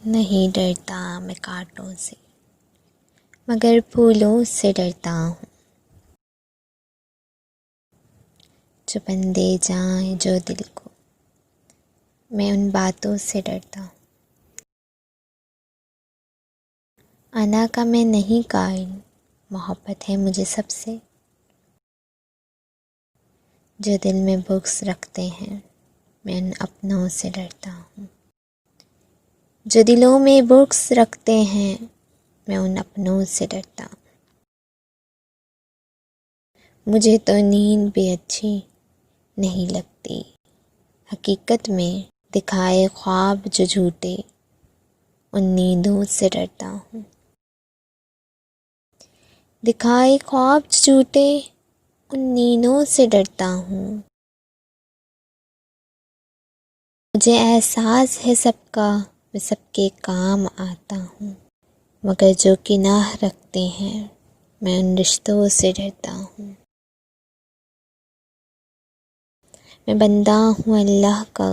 نہیں ڈرتا میں کانٹوں سے مگر پھولوں سے ڈرتا ہوں، چبھن دے جائیں جو دل کو، میں ان باتوں سے ڈرتا ہوں۔ انا کا میں نہیں قائل، محبت ہے مجھے سب سے، جو دل میں بغض رکھتے ہیں میں ان اپنوں سے ڈرتا ہوں، جو دلوں میں بغض رکھتے ہیں میں ان اپنوں سے ڈرتا ہوں۔ مجھے تو نیند بھی اچھی نہیں لگتی، حقیقت میں دکھائے خواب جو جھوٹے، ان نیندوں سے ڈرتا ہوں۔ دکھائے خواب جو جھوٹے، ان نیندوں سے ڈرتا ہوں۔ مجھے احساس ہے سب کا، میں سب کے کام آتا ہوں، مگر جو گناہ رکھتے ہیں میں ان رشتوں سے ڈرتا ہوں۔ میں بندہ ہوں اللہ کا،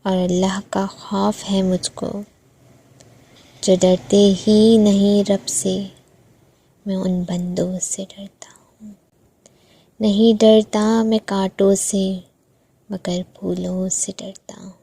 اور اللہ کا خوف ہے مجھ کو، جو ڈرتے ہی نہیں رب سے میں ان بندوں سے ڈرتا ہوں۔ نہیں ڈرتا میں کانٹوں سے مگر پھولوں سے ڈرتا ہوں۔